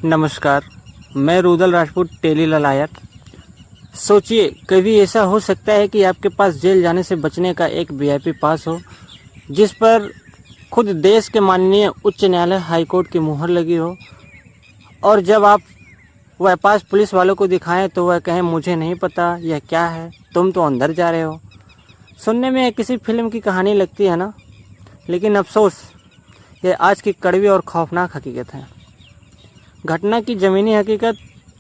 नमस्कार, मैं रुदल राजपूत टेली ललायत। सोचिए, कभी ऐसा हो सकता है कि आपके पास जेल जाने से बचने का एक वीआईपी पास हो, जिस पर खुद देश के माननीय उच्च न्यायालय हाई कोर्ट की मुहर लगी हो, और जब आप वह पास पुलिस वालों को दिखाएं तो वह कहें मुझे नहीं पता यह क्या है, तुम तो अंदर जा रहे हो। सुनने में किसी फिल्म की कहानी लगती है ना, लेकिन अफसोस यह आज की कड़वी और खौफनाक हकीकत है। घटना की ज़मीनी हकीकत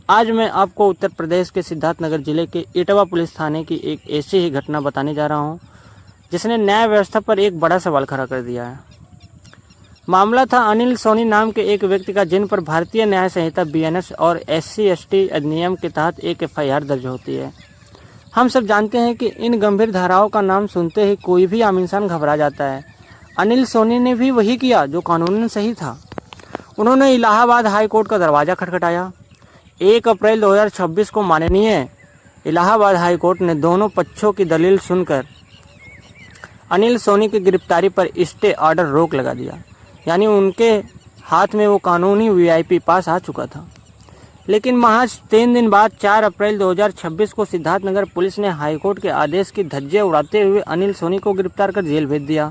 आज मैं आपको उत्तर प्रदेश के सिद्धार्थनगर जिले के इटवा पुलिस थाने की एक ऐसी ही घटना बताने जा रहा हूं, जिसने न्याय व्यवस्था पर एक बड़ा सवाल खड़ा कर दिया है। मामला था अनिल सोनी नाम के एक व्यक्ति का, जिन पर भारतीय न्याय संहिता बीएनएस और SC/ST अधिनियम के तहत एक FIR दर्ज होती है। हम सब जानते हैं कि इन गंभीर धाराओं का नाम सुनते ही कोई भी आम इंसान घबरा जाता है। अनिल सोनी ने भी वही किया जो कानूनन सही था। उन्होंने इलाहाबाद हाई कोर्ट का दरवाज़ा खटखटाया। 1 अप्रैल 2026 को माननीय इलाहाबाद हाई कोर्ट ने दोनों पक्षों की दलील सुनकर अनिल सोनी की गिरफ्तारी पर स्टे ऑर्डर रोक लगा दिया। यानी उनके हाथ में वो कानूनी वीआईपी पास आ चुका था। लेकिन महज 3 दिन बाद 4 अप्रैल 2026 को सिद्धार्थनगर पुलिस ने हाईकोर्ट के आदेश की धज्जियां उड़ाते हुए अनिल सोनी को गिरफ्तार कर जेल भेज दिया।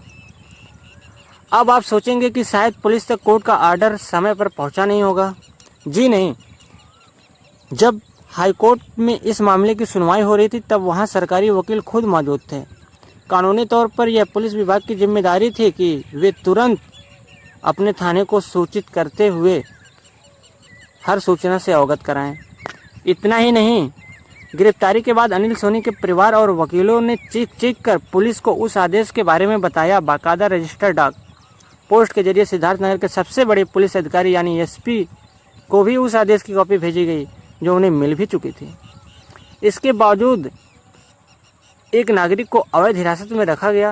अब आप सोचेंगे कि शायद पुलिस तक कोर्ट का ऑर्डर समय पर पहुंचा नहीं होगा। जी नहीं, जब हाईकोर्ट में इस मामले की सुनवाई हो रही थी तब वहां सरकारी वकील खुद मौजूद थे। कानूनी तौर पर यह पुलिस विभाग की जिम्मेदारी थी कि वे तुरंत अपने थाने को सूचित करते हुए हर सूचना से अवगत कराएं। इतना ही नहीं, गिरफ्तारी के बाद अनिल सोनी के परिवार और वकीलों ने चीख कर पुलिस को उस आदेश के बारे में बताया। बाकायदा रजिस्टर्ड डाक पोस्ट के जरिए सिद्धार्थनगर के सबसे बड़े पुलिस अधिकारी यानी SP को भी उस आदेश की कॉपी भेजी गई, जो उन्हें मिल भी चुकी थी। इसके बावजूद एक नागरिक को अवैध हिरासत में रखा गया।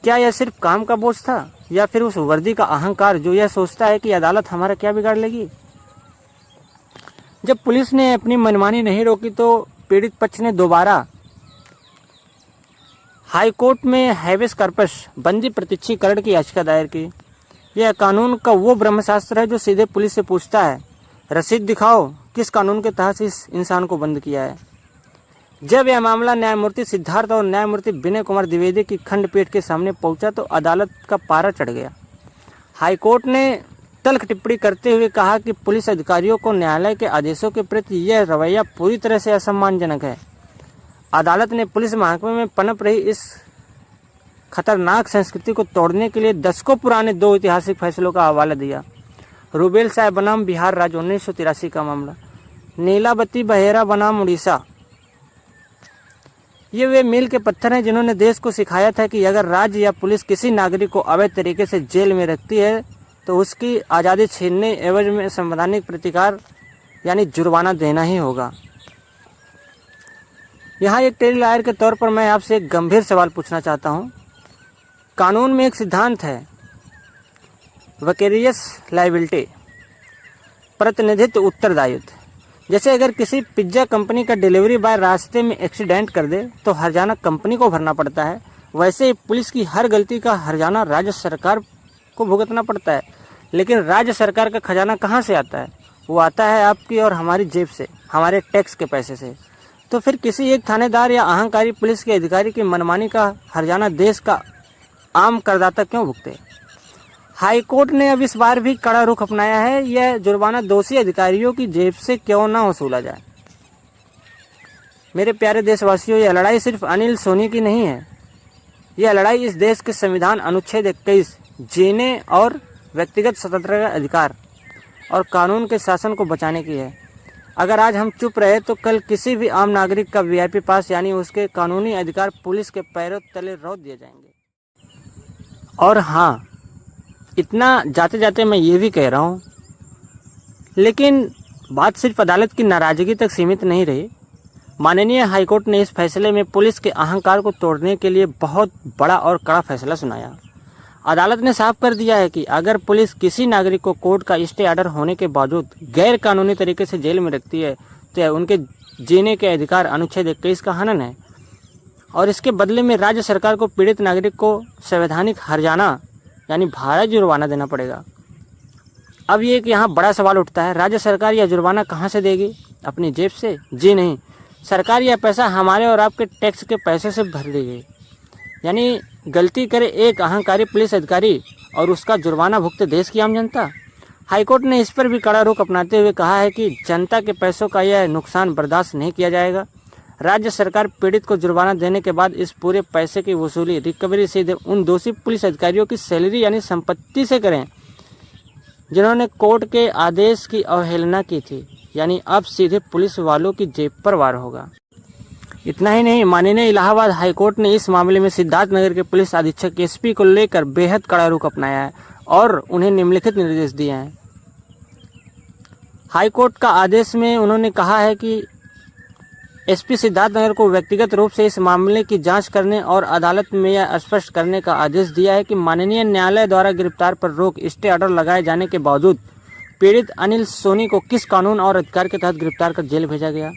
क्या यह सिर्फ काम का बोझ था, या फिर उस वर्दी का अहंकार जो यह सोचता है कि अदालत हमारा क्या बिगाड़ लेगी? जब पुलिस ने अपनी मनमानी नहीं रोकी तो पीड़ित पक्ष ने दोबारा हाई कोर्ट में हैबेस कॉर्पस बंदी प्रत्यक्षीकरण की याचिका दायर की। यह कानून का वो ब्रह्मशास्त्र है जो सीधे पुलिस से पूछता है, रसीद दिखाओ, किस कानून के तहत इस इंसान को बंद किया है। जब यह मामला न्यायमूर्ति सिद्धार्थ और न्यायमूर्ति विनय कुमार द्विवेदी की खंडपीठ के सामने पहुंचा तो अदालत का पारा चढ़ गया। हाईकोर्ट ने तल्ख टिप्पणी करते हुए कहा कि पुलिस अधिकारियों को न्यायालय के आदेशों के प्रति यह रवैया पूरी तरह से असम्मानजनक है। अदालत ने पुलिस महकमे में पनप रही इस खतरनाक संस्कृति को तोड़ने के लिए दशकों पुराने 2 ऐतिहासिक फैसलों का हवाला दिया। रूबेल साहब बनाम बिहार राज्य 1983 का मामला, नीलावती बहेरा बनाम उड़ीसा। ये वे मील के पत्थर हैं जिन्होंने देश को सिखाया था कि अगर राज्य या पुलिस किसी नागरिक को अवैध तरीके से जेल में रखती है तो उसकी आज़ादी छीनने एवज में संवैधानिक प्रतिकार यानी जुर्माना देना ही होगा। यहाँ एक टेली लॉयर के तौर पर मैं आपसे एक गंभीर सवाल पूछना चाहता हूँ। कानून में एक सिद्धांत है, विकेरियस लायबिलिटी, प्रतिनिधित्व उत्तरदायित्व। जैसे अगर किसी पिज्ज़ा कंपनी का डिलीवरी बॉय रास्ते में एक्सीडेंट कर दे तो हर्जाना कंपनी को भरना पड़ता है, वैसे ही पुलिस की हर गलती का हर्जाना राज्य सरकार को भुगतना पड़ता है। लेकिन राज्य सरकार का खजाना कहाँ से आता है? वो आता है आपकी और हमारी जेब से, हमारे टैक्स के पैसे से। तो फिर किसी एक थानेदार या अहंकारी पुलिस के अधिकारी की मनमानी का हर्जाना देश का आम करदाता क्यों भुगते? हाईकोर्ट ने अब इस बार भी कड़ा रुख अपनाया है। यह जुर्माना दोषी अधिकारियों की जेब से क्यों ना वसूला जाए। मेरे प्यारे देशवासियों, यह लड़ाई सिर्फ अनिल सोनी की नहीं है। यह लड़ाई इस देश के संविधान अनुच्छेद 21 जीने और व्यक्तिगत स्वतंत्रता का अधिकार और कानून के शासन को बचाने की है। अगर आज हम चुप रहे तो कल किसी भी आम नागरिक का वीआईपी पास यानी उसके कानूनी अधिकार पुलिस के पैरों तले रौंद दिए जाएंगे। और हाँ, इतना जाते जाते मैं ये भी कह रहा हूँ, लेकिन बात सिर्फ अदालत की नाराजगी तक सीमित नहीं रही। माननीय हाईकोर्ट ने इस फैसले में पुलिस के अहंकार को तोड़ने के लिए बहुत बड़ा और कड़ा फैसला सुनाया। अदालत ने साफ कर दिया है कि अगर पुलिस किसी नागरिक को कोर्ट का स्टे ऑर्डर होने के बावजूद गैर कानूनी तरीके से जेल में रखती है तो यह उनके जीने के अधिकार अनुच्छेद 21 का हनन है, और इसके बदले में राज्य सरकार को पीड़ित नागरिक को संवैधानिक हर्जाना यानी भाड़ा जुर्माना देना पड़ेगा। अब ये कि यहाँ बड़ा सवाल उठता है, राज्य सरकार यह जुर्माना कहाँ से देगी? अपनी जेब से? जी नहीं, सरकार यह पैसा हमारे और आपके टैक्स के पैसे से भर देगी। यानी गलती करे एक अहंकारी पुलिस अधिकारी और उसका जुर्माना भुगते देश की आम जनता। हाईकोर्ट ने इस पर भी कड़ा रुख अपनाते हुए कहा है कि जनता के पैसों का यह नुकसान बर्दाश्त नहीं किया जाएगा। राज्य सरकार पीड़ित को जुर्माना देने के बाद इस पूरे पैसे की वसूली रिकवरी सीधे उन दोषी पुलिस अधिकारियों की सैलरी यानी संपत्ति से करें जिन्होंने कोर्ट के आदेश की अवहेलना की थी। यानी अब सीधे पुलिस वालों की जेब पर वार होगा। इतना ही नहीं, माननीय इलाहाबाद हाईकोर्ट ने इस मामले में सिद्धार्थनगर के पुलिस अधीक्षक एसपी को लेकर बेहद कड़ा रुख अपनाया है और उन्हें निम्नलिखित निर्देश दिए हैं। हाईकोर्ट का आदेश में उन्होंने कहा है कि एसपी सिद्धार्थनगर को व्यक्तिगत रूप से इस मामले की जांच करने और अदालत में यह स्पष्ट करने का आदेश दिया है कि माननीय न्यायालय द्वारा गिरफ्तार पर रोक स्टे ऑर्डर लगाए जाने के बावजूद पीड़ित अनिल सोनी को किस कानून और अधिकार के तहत गिरफ्तार कर जेल भेजा गया।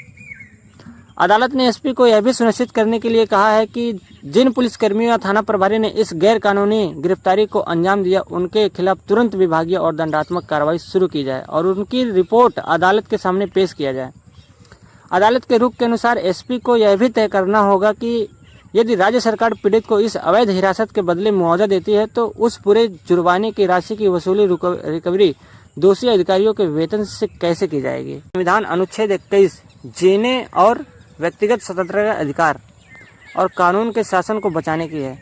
अदालत ने एसपी को यह भी सुनिश्चित करने के लिए कहा है कि जिन पुलिसकर्मियों या थाना प्रभारी ने इस गैर कानूनी गिरफ्तारी को अंजाम दिया उनके खिलाफ तुरंत विभागीय और दंडात्मक कार्रवाई शुरू की जाए और उनकी रिपोर्ट अदालत के सामने पेश किया जाए। अदालत के रुख के अनुसार एसपी को यह भी तय करना होगा कि यदि राज्य सरकार पीड़ित को इस अवैध हिरासत के बदले मुआवजा देती है तो उस पूरे जुर्माने की राशि की वसूली रिकवरी दोषी अधिकारियों के वेतन से कैसे की जाएगी। संविधान अनुच्छेद 21 जीने और व्यक्तिगत स्वतंत्रता का अधिकार और कानून के शासन को बचाने की है।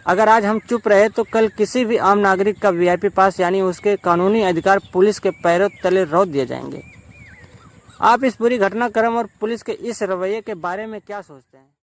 अगर आज हम चुप रहे तो कल किसी भी आम नागरिक का वीआईपी पास यानी उसके कानूनी अधिकार पुलिस के पैरों तले रौंद दिए जाएंगे। आप इस पूरी घटनाक्रम और पुलिस के इस रवैये के बारे में क्या सोचते हैं?